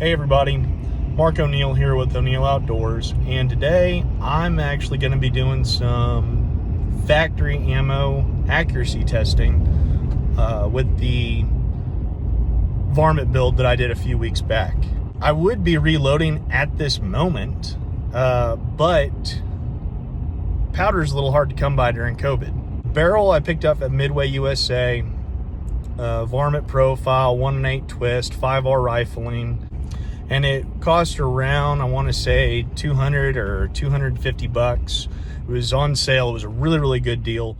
Hey everybody, Mark O'Neill here with O'Neill Outdoors, and today I'm actually going to be doing some factory ammo accuracy testing with the Varmint build that I did a few weeks back. I would be reloading at this moment, but powder's a little hard to come by during COVID. Barrel I picked up at Midway, USA, Varmint profile, 1-8 twist, 5R rifling. And it cost around, I want to say, 200 or 250 bucks. It was on sale. It was a really, really good deal.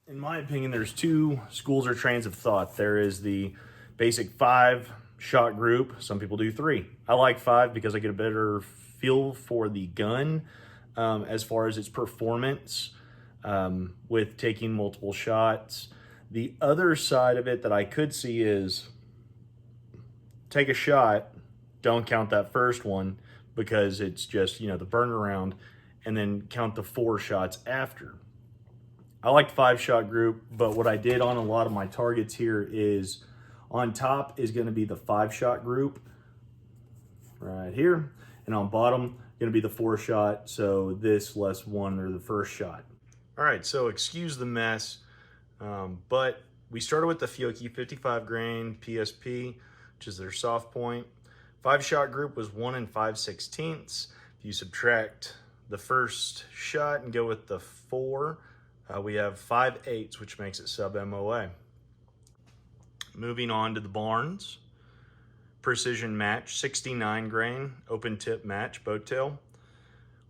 In my opinion, there's two schools or trains of thought. There is the basic 5-shot group. Some people do 3. I like 5 because I get a better feel for the gun as far as its performance with taking multiple shots. The other side of it that I could see is take a shot, don't count that first one because it's just, the burn around, and then count the 4 shots after. I like the 5-shot group, but what I did on a lot of my targets here is on top is going to be the 5-shot group right here, and on bottom going to be the 4-shot, so this less 1 or the first shot. All right, so excuse the mess, but we started with the Fiocchi 55 grain PSP, which is their soft point. 5-shot group was 1 5/16. If you subtract the first shot and go with the 4, we have 5/8, which makes it sub MOA. Moving on to the Barnes precision match, 69 grain open tip match boat tail.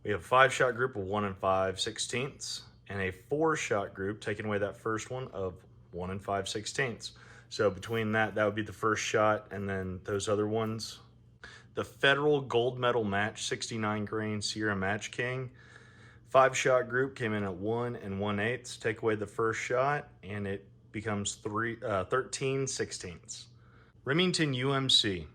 We have a 5-shot group of 1 5/16 and a 4-shot group, taking away that first one, of 1 5/16. So between that would be the first shot, and then those other ones. The Federal Gold Medal Match 69 grain Sierra Match King 5-shot group came in at 1 1/8. Take away the first shot and it becomes 13/16. Remington UMC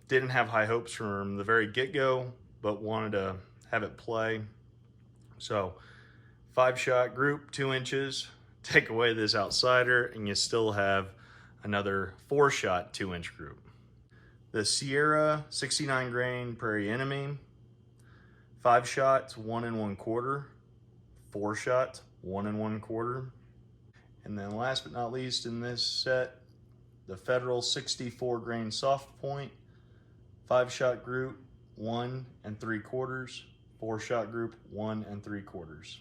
didn't have high hopes from the very get-go, but wanted to have it play. So 5-shot group, 2 inches. Take away this outsider and you still have another 4-shot 2-inch group. The Sierra 69 grain Prairie Enemy, 5 shots, 1 1/4, 4 shots, 1 1/4. And then last but not least in this set, the Federal 64 grain soft point, 5-shot group, 1 3/4, 4-shot group, 1 3/4.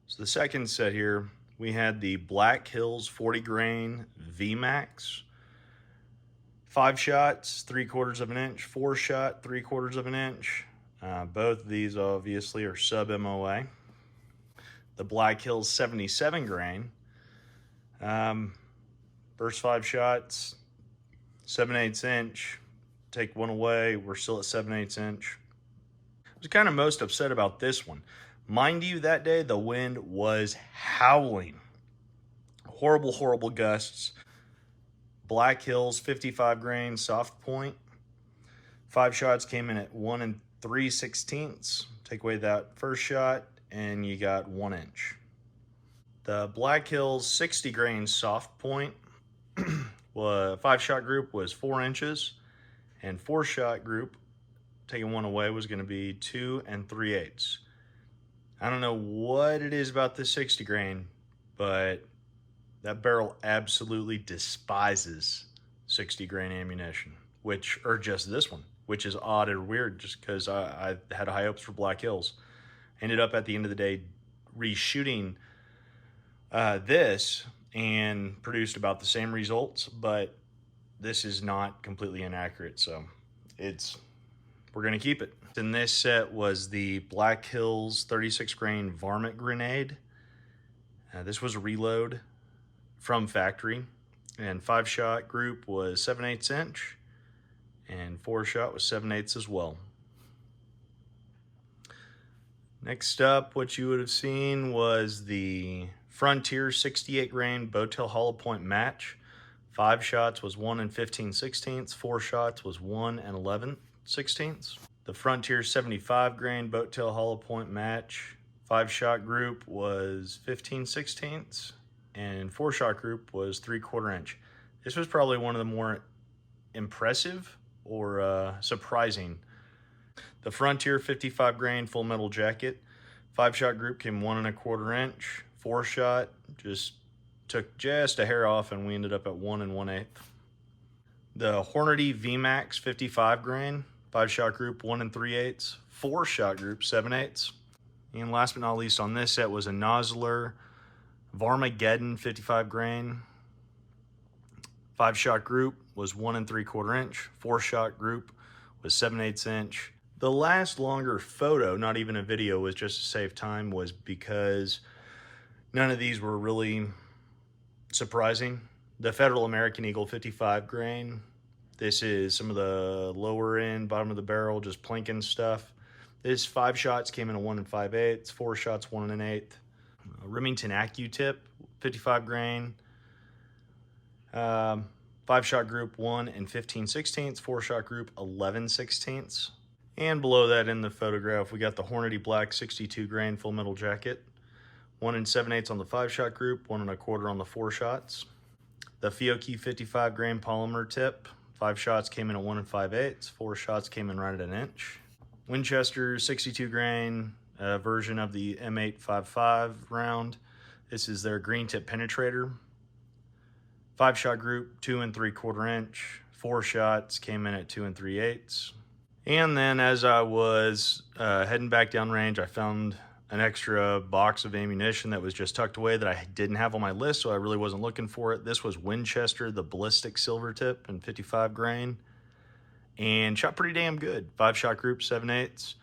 So the second set here, we had the Black Hills 40 grain VMAX, 5 shots, 3/4 of an inch, 4-shot, 3/4 of an inch. Both of these obviously are sub MOA. The Black Hills 77 grain, first 5 shots, 7/8 inch. Take 1 away, we're still at 7/8 inch. I was kind of most upset about this one. Mind you, that day the wind was howling. Horrible, horrible gusts. Black Hills 55 grain soft point. 5 shots came in at 1 3/16. Take away that first shot and you got 1 inch. The Black Hills 60 grain soft point, 5-shot group was 4 inches, and 4-shot group, taking 1 away, was going to be 2 3/8. I don't know what it is about this 60 grain, but that barrel absolutely despises 60 grain ammunition, or just this one, which is odd or weird just because I had high hopes for Black Hills. Ended up at the end of the day reshooting this and produced about the same results, but this is not completely inaccurate, so we're gonna keep it. In this set was the Black Hills 36 grain Varmint grenade. This was a reload from factory, and 5-shot group was 7/8 inch, and 4-shot was 7/8 as well. Next up, what you would have seen was the Frontier 68 grain Bowtail Hollow Point match. 5 shots was 1 15/16. 4 shots was 1 11/16. The Frontier 75 grain Bowtail Hollow Point match. 5-shot group was 15/16, and 4-shot group was 3/4 inch. This was probably one of the more impressive or surprising. The Frontier 55 grain Full Metal Jacket, 5-shot group came 1 1/4 inch. 4-shot just took just a hair off, and we ended up at 1 1/8. The Hornady VMAX 55 grain, 5-shot group 1 3/8, 4-shot group 7/8. And last but not least on this set was a Nosler Varmageddon 55 grain. 5-shot group was 1 3/4 inch. 4-shot group was 7/8 inch. The last longer photo, not even a video, was just to save time, was because None of these were really surprising. The Federal American Eagle 55 grain. This is some of the lower end, bottom of the barrel, just plinking stuff. This 5 shots came in a 1 5/8, 4 shots 1 1/8. Remington AccuTip 55 grain. 5-shot group 1 15/16, 4-shot group 11/16. And below that in the photograph, we got the Hornady Black 62 grain full metal jacket. 1 7/8 on the 5-shot group, 1 1/4 on the 4 shots. The Fiocchi 55 grain polymer tip. 5 shots came in at 1 5/8, 4 shots came in right at an inch. Winchester 62 grain version of the M855 round. This is their green tip penetrator. 5-shot group, 2 3/4 inch. 4 shots came in at 2 3/8. And then as I was heading back downrange, I found an extra box of ammunition that was just tucked away that I didn't have on my list, so I really wasn't looking for it. This was Winchester, the ballistic silver tip in 55 grain, and shot pretty damn good. 5-shot group, 7/8,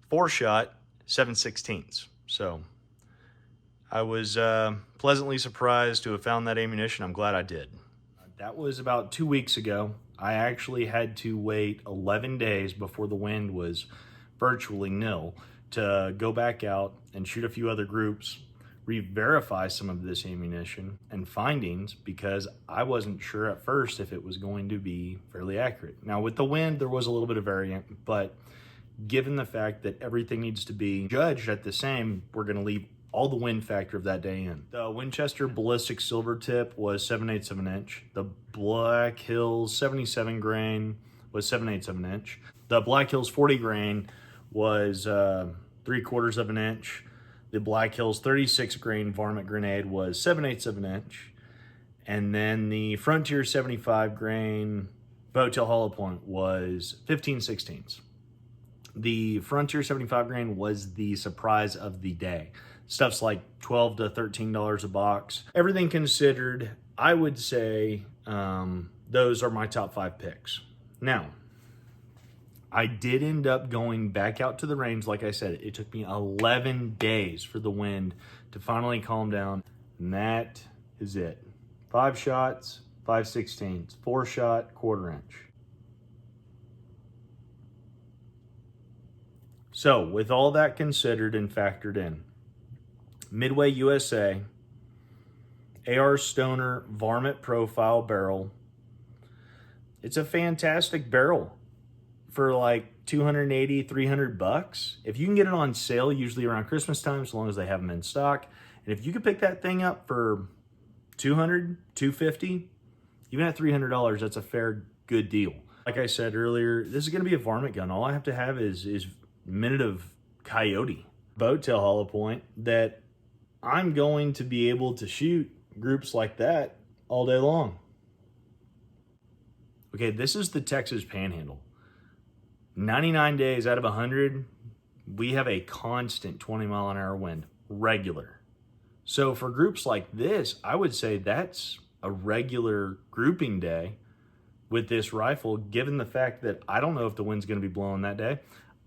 4-shot, 7/16. So I was pleasantly surprised to have found that ammunition. I'm glad I did. That was about 2 weeks ago. I actually had to wait 11 days before the wind was virtually nil to go back out and shoot a few other groups, re-verify some of this ammunition and findings, because I wasn't sure at first if it was going to be fairly accurate. Now with the wind, there was a little bit of variant, but given the fact that everything needs to be judged at the same, we're going to leave all the wind factor of that day in. The Winchester ballistic silver tip was 7/8 of an inch. The Black Hills 77 grain was 7/8 of an inch. The Black Hills 40 grain was 3/4 of an inch. The Black Hills 36 grain varmint grenade was 7/8 of an inch. And then the Frontier 75 grain Boattail hollow point was 15/16. The Frontier 75 grain was the surprise of the day. Stuff's like $12 to $13 a box. Everything considered, I would say those are my top 5 picks. Now, I did end up going back out to the range. Like I said, it took me 11 days for the wind to finally calm down. And that is it. 5 shots, 5/16, 4-shot, 1/4 inch. So with all that considered and factored in, Midway USA, AR Stoner Varmint Profile barrel. It's a fantastic barrel for like $280, $300. If you can get it on sale, usually around Christmas time, as long as they have them in stock. And if you could pick that thing up for $200, $250, even at $300, that's a fair, good deal. Like I said earlier, this is going to be a varmint gun. All I have to have is minute of coyote boat tail hollow point that I'm going to be able to shoot groups like that all day long. Okay, this is the Texas Panhandle. 99 days out of 100, we have a constant 20-mile-an-hour wind, regular. So for groups like this, I would say that's a regular grouping day with this rifle, given the fact that I don't know if the wind's going to be blowing that day.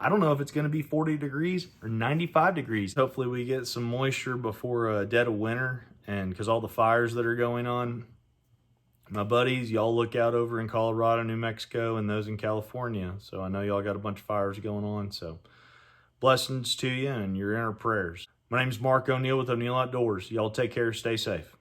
I don't know if it's going to be 40 degrees or 95 degrees. Hopefully we get some moisture before a dead of winter, and because all the fires that are going on. My buddies, y'all look out over in Colorado, New Mexico, and those in California. So I know y'all got a bunch of fires going on. So blessings to you and your inner prayers. My name's Mark O'Neill with O'Neill Outdoors. Y'all take care, stay safe.